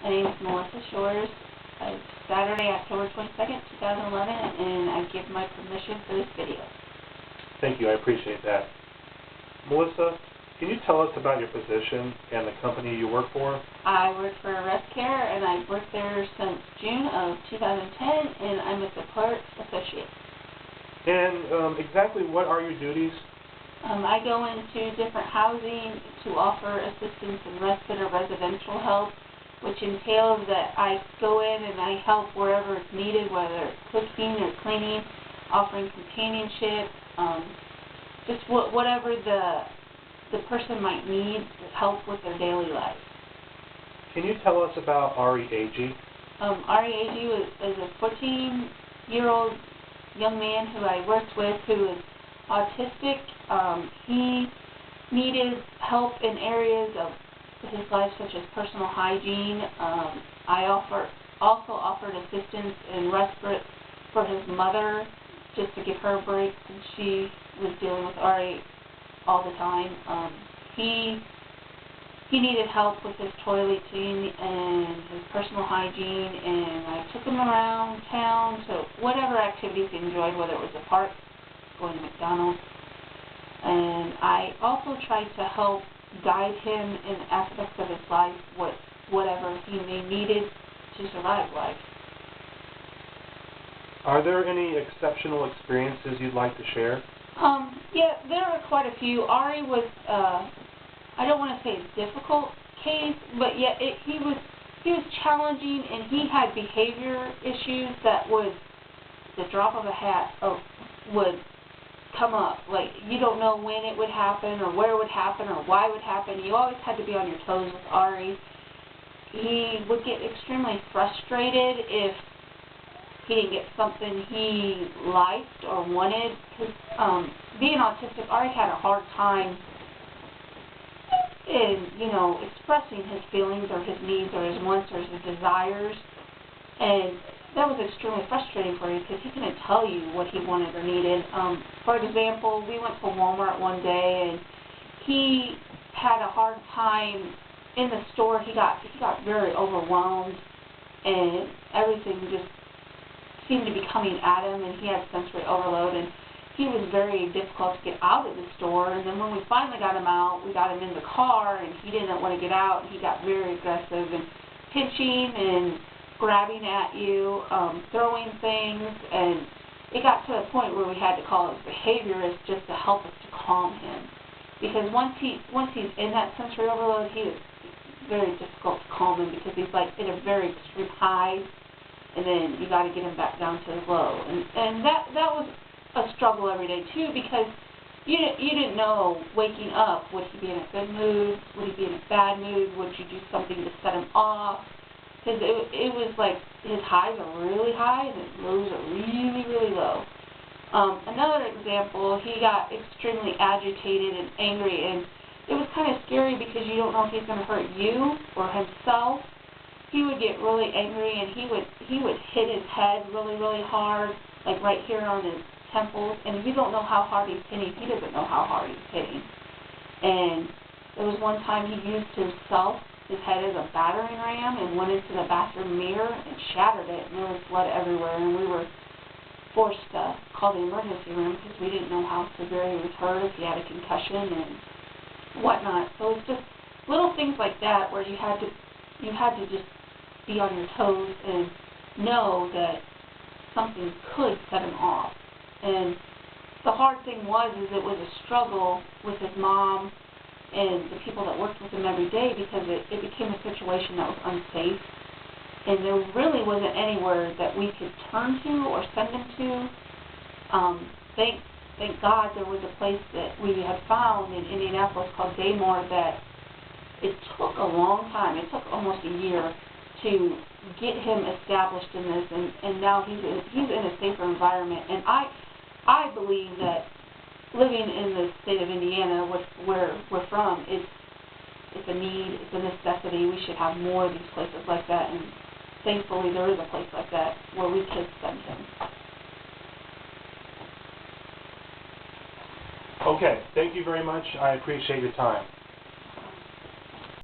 My name is Melissa Shores. It's Saturday, October 22nd, 2011, and I give my permission for this video. Thank you. I appreciate that. Melissa, can you tell us about your position and the company you work for? I work for Rest Care, and I've worked there since June of 2010, and I'm a support associate. And exactly what are your duties? I go into different housing to offer assistance in respite or residential help, which entails that I go in and I help wherever it's needed, whether it's cooking or cleaning, offering companionship, just whatever the person might need help with their daily life. Can you tell us about Ari Agee? Ari Agee is a 14-year-old young man who I worked with who is autistic. He needed help in areas of his life such as personal hygiene. I also offered assistance in respite for his mother just to give her a break since she was dealing with Ari all the time. He needed help with his toileting and his personal hygiene, and I took him around town to whatever activities he enjoyed, whether it was a park, going to McDonald's. And I also tried to help guide him in aspects of his life, whatever he may needed to survive life. Are there any exceptional experiences you'd like to share? Yeah, there are quite a few. Ari was, I don't want to say a difficult case, but yeah, he was challenging, and he had behavior issues that would, the drop of a hat, would come up. Like, you don't know when it would happen or where it would happen or why it would happen. You always had to be on your toes with Ari. He would get extremely frustrated if he didn't get something he liked or wanted. Because being autistic, Ari had a hard time in, expressing his feelings or his needs or his wants or his desires. And that was extremely frustrating for you because he couldn't tell you what he wanted or needed. For example, we went to Walmart one day and he had a hard time in the store. He got very overwhelmed and everything just seemed to be coming at him, and he had sensory overload, and he was very difficult to get out of the store. And then when we finally got him out, we got him in the car, and he didn't want to get out, and he got very aggressive and pinching and grabbing at you, throwing things, and it got to a point where we had to call his behaviorist just to help us to calm him. Because once he's in that sensory overload, he is very difficult to calm him because he's like in a very extreme high, and then you got to get him back down to the low. And that was a struggle every day too, because you didn't know waking up, would he be in a good mood, would he be in a bad mood, would you do something to set him off? Because it was like his highs are really high and his lows are really, really low. Another example, he got extremely agitated and angry, and it was kind of scary because you don't know if he's going to hurt you or himself. He would get really angry, and he would hit his head really, really hard, like right here on his temples, and you don't know how hard he's hitting. He doesn't know how hard he's hitting. And there was one time he used his head as a battering ram and went into the bathroom mirror and shattered it, and there was blood everywhere, and we were forced to call the emergency room because we didn't know how severe he was hurt, if he had a concussion and whatnot. So it's just little things like that where you had to just be on your toes and know that something could set him off. And the hard thing is it was a struggle with his mom and the people that worked with him every day, because it became a situation that was unsafe, and there really wasn't anywhere that we could turn to or send him to. Thank God there was a place that we had found in Indianapolis called Daymore that it took a long time. It took almost a year to get him established in this, and now he's in a safer environment. And I believe that living in the state of Indiana, where we're from, it's a need, it's a necessity. We should have more of these places like that, and thankfully there is a place like that where we could send him. Okay, thank you very much. I appreciate your time.